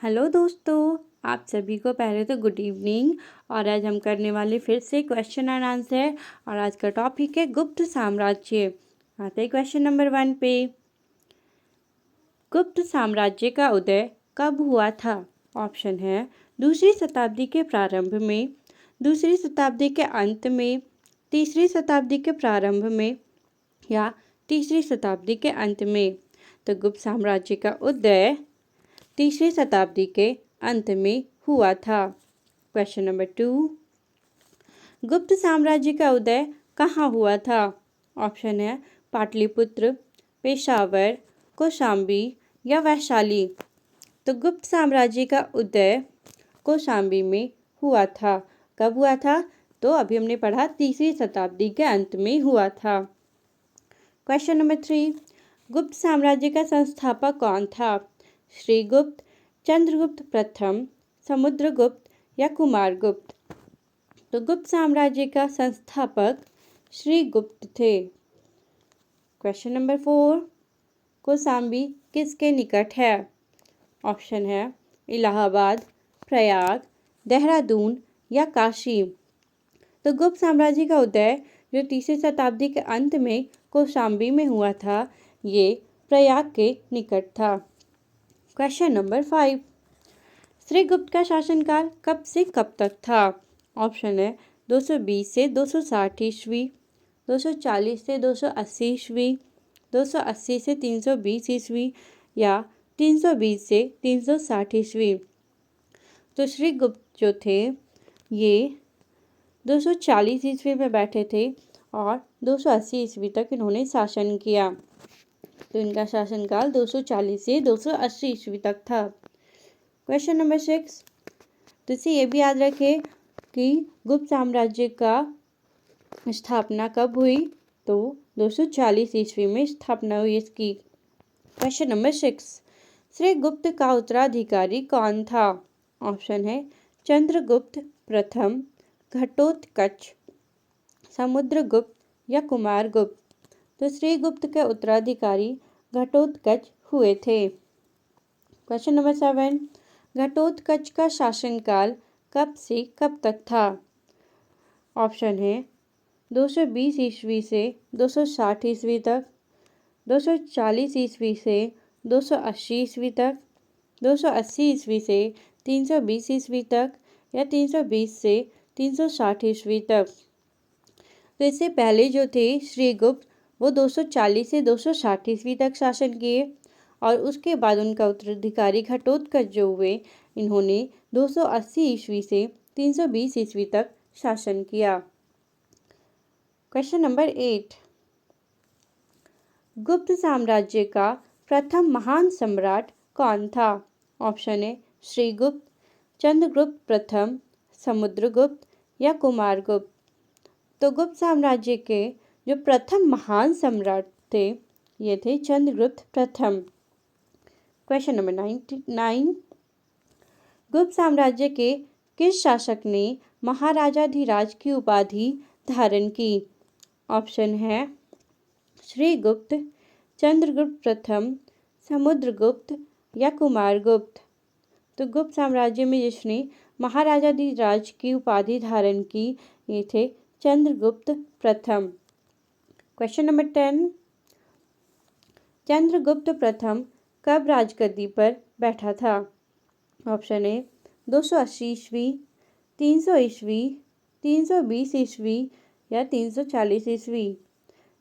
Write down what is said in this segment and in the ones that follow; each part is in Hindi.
हेलो दोस्तों, आप सभी को पहले तो गुड इवनिंग। और आज हम करने वाले फिर से क्वेश्चन एंड आंसर। और आज का टॉपिक है गुप्त साम्राज्य। आते हैं क्वेश्चन नंबर 1 पे। गुप्त साम्राज्य का उदय कब हुआ था? ऑप्शन है दूसरी शताब्दी के प्रारंभ में, दूसरी शताब्दी के अंत में, तीसरी शताब्दी के प्रारंभ में या तीसरी शताब्दी के अंत में। तो गुप्त साम्राज्य का उदय तीसरी शताब्दी के अंत में हुआ था। क्वेश्चन नंबर 2, गुप्त साम्राज्य का उदय कहाँ हुआ था? ऑप्शन है पाटलिपुत्र, पेशावर, कौशाम्बी या वैशाली। तो गुप्त साम्राज्य का उदय कौशाम्बी में हुआ था। कब हुआ था? तो अभी हमने पढ़ा तीसरी शताब्दी के अंत में हुआ था। क्वेश्चन नंबर 3, गुप्त साम्राज्य का संस्थापक कौन था? श्रीगुप्त, चंद्रगुप्त प्रथम, समुद्रगुप्त या कुमारगुप्त। तो गुप्त साम्राज्य का संस्थापक श्रीगुप्त थे। क्वेश्चन नंबर 4, कौशाम्बी किसके निकट है? ऑप्शन है इलाहाबाद, प्रयाग, देहरादून या काशी। तो गुप्त साम्राज्य का उदय जो तीसरी शताब्दी के अंत में कौशाम्बी में हुआ था, ये प्रयाग के निकट था। क्वेश्चन नंबर 5, श्रीगुप्त का शासनकाल कब से कब तक था? ऑप्शन है 220 से 260 ईस्वी, 240 से 280 ईस्वी, 280 से 320 ईस्वी या 320 से 360 ईस्वी। तो श्रीगुप्त जो थे ये 240 ईस्वी में बैठे थे और 280 ईस्वी तक इन्होंने शासन किया। तो इनका शासनकाल 240 से 280 ईस्वी तक था। क्वेश्चन नंबर 6, तो इसे ये भी याद रखें कि गुप्त साम्राज्य का स्थापना कब हुई? तो 240 ईस्वी में स्थापना हुई इसकी। क्वेश्चन नंबर 6, श्रीगुप्त का उत्तराधिकारी कौन था? ऑप्शन है चंद्रगुप्त प्रथम, घटोत्कच, समुद्रगुप्त या कुमारगुप्त। तो श्रीगुप्त के उत्तराधिकारी घटोत्कच हुए थे। क्वेश्चन नंबर 7, घटोत्कच का शासनकाल कब से कब तक था? ऑप्शन है 220 ईस्वी से 260 ईस्वी तक, 240 ईस्वी से 280 ईस्वी तक, 280 ईस्वी से 320 ईस्वी तक या 320 से 360 ईस्वी तक। तो इससे पहले जो थे श्रीगुप्त वो 240 से 260 ईस्वी तक शासन किए और उसके बाद उनका उत्तराधिकारी घटोत्कच जो हुए, इन्होंने 280 ईस्वी से 320 ईस्वी तक शासन किया। क्वेश्चन नंबर 8, गुप्त साम्राज्य का प्रथम महान सम्राट कौन था? ऑप्शन है श्रीगुप्त, चंद्रगुप्त प्रथम, समुद्रगुप्त या कुमारगुप्त। तो गुप्त साम्राज्य के जो प्रथम महान सम्राट थे ये थे चंद्रगुप्त प्रथम। क्वेश्चन नंबर 9, गुप्त साम्राज्य के किस शासक ने महाराजाधिराज की उपाधि धारण की? ऑप्शन है श्रीगुप्त, चंद्रगुप्त प्रथम, समुद्रगुप्त या कुमारगुप्त। तो गुप्त साम्राज्य में जिसने महाराजाधिराज की उपाधि धारण की ये थे चंद्रगुप्त प्रथम। क्वेश्चन नंबर 10, चंद्रगुप्त प्रथम कब राजगद्दी पर बैठा था? ऑप्शन है 280 ईस्वी, 300 ईस्वी, 320 ईस्वी या 340 ईस्वी।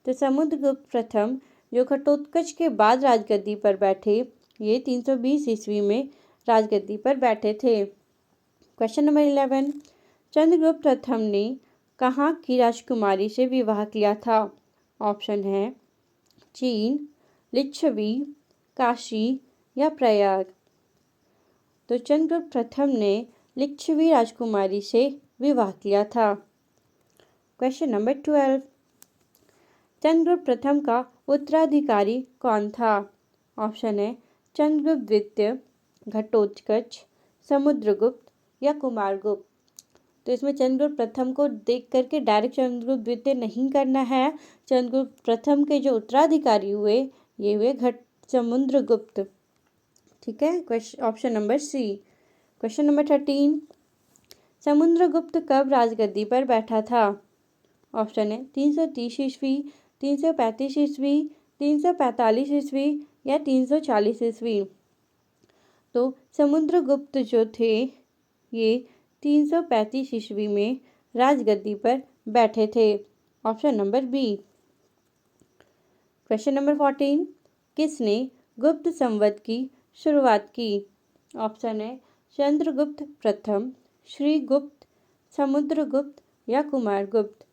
तो समुद्रगुप्त प्रथम जो घटोत्कच के बाद राजगद्दी पर बैठे, ये 320 ईस्वी में राजगद्दी पर बैठे थे। क्वेश्चन नंबर 11, चंद्रगुप्त प्रथम ने कहाँ की राजकुमारी से विवाह किया था? ऑप्शन है चीन, लिच्छवी, काशी या प्रयाग। तो चंद्रगुप्त प्रथम ने लिच्छवी राजकुमारी से विवाह किया था। क्वेश्चन नंबर 12, चंद्रगुप्त प्रथम का उत्तराधिकारी कौन था? ऑप्शन है चंद्रगुप्त द्वितीय, घटोत्कच, समुद्रगुप्त या कुमारगुप्त। तो इसमें चंद्रगुप्त प्रथम को देख करके डायरेक्ट चंद्रगुप्त द्वितीय नहीं करना है। चंद्रगुप्त प्रथम के जो उत्तराधिकारी हुए ये हुए समुद्रगुप्त। ठीक है, option number c. Question number 13, Samudragupta कब राजगद्दी पर बैठा था? ऑप्शन है 330 ईस्वी, 335 ईस्वी, 345 ईस्वी या 340 ईस्वी। तो समुद्रगुप्त जो थे ये 335 ईस्वी में राजगद्दी पर बैठे थे। Option number b. Question number 14, किसने गुप्त संवत की शुरुआत की? ऑप्शन है चंद्रगुप्त प्रथम, श्रीगुप्त, समुद्रगुप्त या कुमारगुप्त।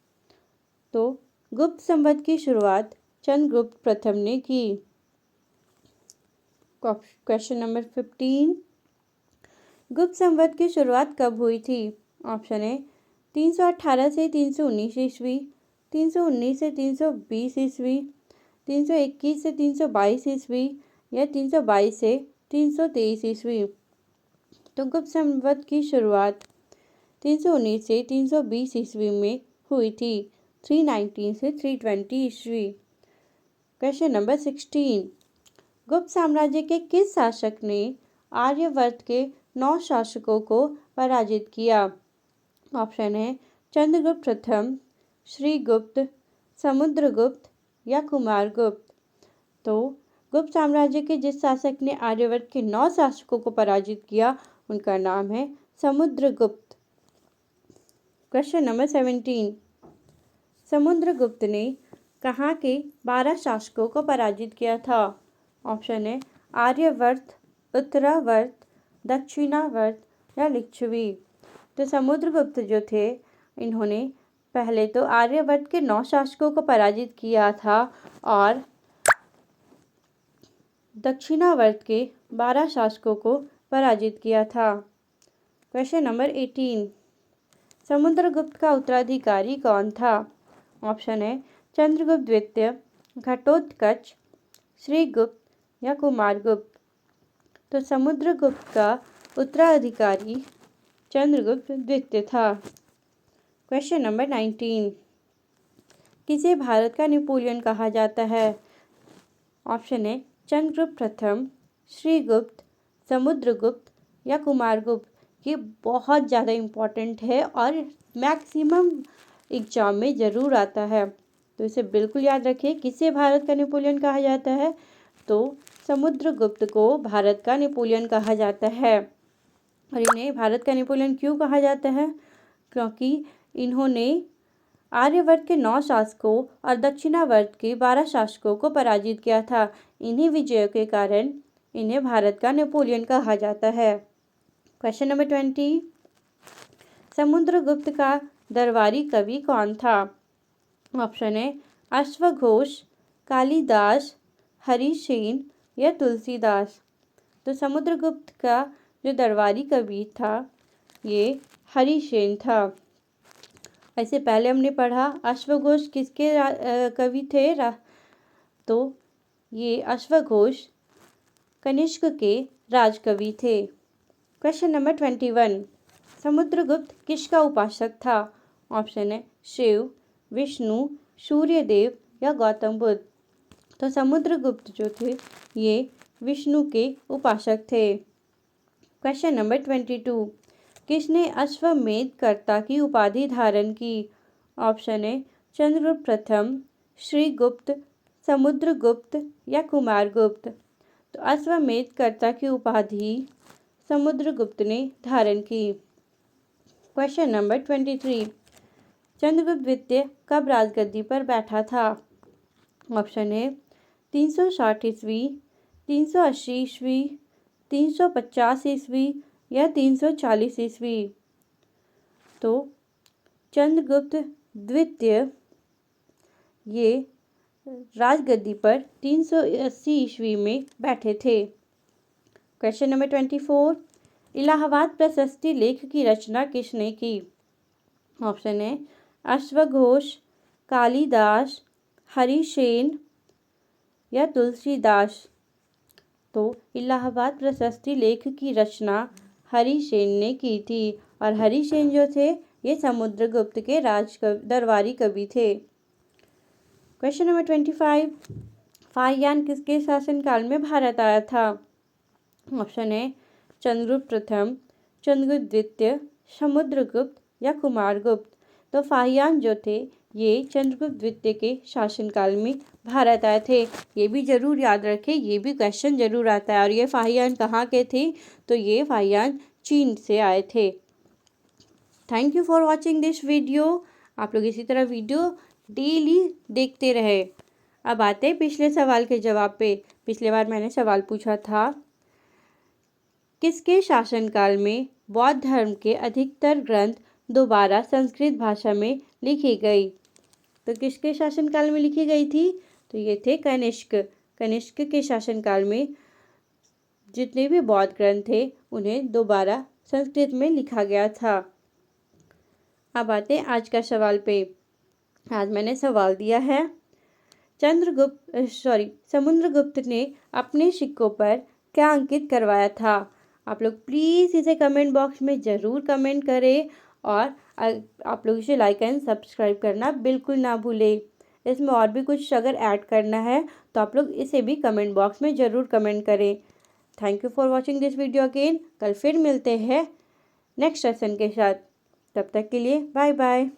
तो गुप्त संवत की शुरुआत चंद्रगुप्त प्रथम ने की। क्वेश्चन नंबर 15, गुप्त संवत की शुरुआत कब हुई थी? ऑप्शन है 318 से 319 ईस्वी, 319 से 320 ईस्वी, 321 से 322 ईस्वी या 322 से 323 ईस्वी। तो गुप्त संवत की शुरुआत 319 से 320 ईस्वी में हुई थी, 319 से 320 ईस्वी। क्वेश्चन नंबर 16, गुप्त साम्राज्य के किस शासक ने आर्यवर्त के 9 शासकों को पराजित किया? ऑप्शन है चंद्रगुप्त प्रथम, श्रीगुप्त, समुद्रगुप्त या कुमारगुप्त। तो गुप्त साम्राज्य के जिस शासक ने आर्यवर्त के 9 शासकों को पराजित किया उनका नाम है समुद्रगुप्त। क्वेश्चन नंबर 17, समुद्रगुप्त ने कहाँ के 12 शासकों को पराजित किया था? ऑप्शन है आर्यवर्त, उत्तरावर्त, दक्षिणावर्त या लिच्छवी। तो समुद्रगुप्त जो थे इन्होंने पहले तो आर्यवर्त के 9 शासकों को पराजित किया था और दक्षिणावर्त के 12 शासकों को पराजित किया था। क्वेश्चन नंबर 18, समुद्रगुप्त का उत्तराधिकारी कौन था? ऑप्शन है चंद्रगुप्त द्वितीय, घटोत्कच, श्रीगुप्त या कुमारगुप्त। तो समुद्रगुप्त का उत्तराधिकारी चंद्रगुप्त द्वितीय था। क्वेश्चन नंबर 19, किसे भारत का नेपोलियन कहा जाता है? ऑप्शन है चंद्रगुप्त प्रथम, श्रीगुप्त, समुद्रगुप्त या कुमारगुप्त। ये बहुत ज़्यादा इम्पोर्टेंट है और मैक्सिमम एग्जाम में ज़रूर आता है, तो इसे बिल्कुल याद रखिए। किसे भारत का नेपोलियन कहा जाता है? तो समुद्रगुप्त को भारत का नेपोलियन कहा जाता है। और इन्हें भारत का नेपोलियन क्यों कहा जाता है? क्योंकि इन्होंने आर्यवर्त के 9 शासकों और दक्षिणावर्त के 12 शासकों को पराजित किया था। इन्हीं विजयों के कारण इन्हें भारत का नेपोलियन कहा जाता है। क्वेश्चन नंबर 20, समुद्रगुप्त का दरबारी कवि कौन था? ऑप्शन है अश्वघोष, कालिदास, हरिसेन या तुलसीदास। तो समुद्रगुप्त का जो दरबारी कवि था ये हरिसेन था। ऐसे पहले हमने पढ़ा अश्वघोष किसके कवि थे? तो ये अश्वघोष कनिष्क के राजकवि थे। क्वेश्चन नंबर 21, समुद्रगुप्त किसका उपासक था? ऑप्शन है शिव, विष्णु, सूर्यदेव या गौतम बुद्ध। तो समुद्रगुप्त जो थे ये विष्णु के उपासक थे। क्वेश्चन नंबर 22, किसने अश्वमेध कर्ता की उपाधि धारण की? ऑप्शन है चंद्रगुप्त प्रथम, श्रीगुप्त, समुद्रगुप्त या कुमारगुप्त। तो अश्वमेध कर्ता की उपाधि समुद्रगुप्त ने धारण की। क्वेश्चन नंबर 23, चंद्रगुप्त द्वितीय कब राजगद्दी पर बैठा था? ऑप्शन है 360 ईस्वी, 380 ईस्वी, 350 ईस्वी या 340 ईस्वी। तो चंद्रगुप्त द्वितीय ये राजगद्दी पर 380 ईस्वी में बैठे थे। क्वेश्चन नंबर 24, इलाहाबाद प्रशस्ति लेख की रचना किसने की? ऑप्शन है अश्वघोष, कालिदास, हरिसेन या तुलसीदास। तो इलाहाबाद प्रशस्ति लेख की रचना हरिसेन ने की थी और हरिसेन जो थे ये समुद्रगुप्त के दरबारी कवि थे। क्वेश्चन नंबर 25, फाहियान किसके शासनकाल में भारत आया था? ऑप्शन है चंद्रगुप्त प्रथम, चंद्रगुप्त द्वितीय, समुद्रगुप्त या कुमारगुप्त। तो फाहियान जो थे ये चंद्रगुप्त द्वितीय के शासनकाल में भारत आए थे। ये भी जरूर याद रखें, ये भी क्वेश्चन जरूर आता है। और ये फाहियान कहाँ के थे? तो ये फाहियान चीन से आए थे। Thank you for watching this video. आप लोग इसी तरह वीडियो डेली देखते रहे। अब आते हैं पिछले सवाल के जवाब पे। पिछले बार मैंने सवाल पूछा था किसके शासनकाल में बौद्ध धर्म के अधिकतर ग्रंथ दोबारा संस्कृत भाषा में लिखी गई? तो किसके शासनकाल में लिखी गई थी? तो ये थे कनिष्क। कनिष्क के शासनकाल में जितने भी बौद्ध ग्रंथ थे उन्हें दोबारा संस्कृत में लिखा गया था। अब आते हैं आज का सवाल पे। आज मैंने सवाल दिया है समुद्रगुप्त ने अपने सिक्कों पर क्या अंकित करवाया था? आप लोग प्लीज़ इसे कमेंट बॉक्स में ज़रूर कमेंट करें और आप लोग इसे लाइक एंड सब्सक्राइब करना बिल्कुल ना भूलें। इसमें और भी कुछ अगर ऐड करना है तो आप लोग इसे भी कमेंट बॉक्स में ज़रूर कमेंट करें। Thank you for watching this video again. कल फिर मिलते हैं नेक्स्ट सेशन के साथ। तब तक के लिए बाय बाय।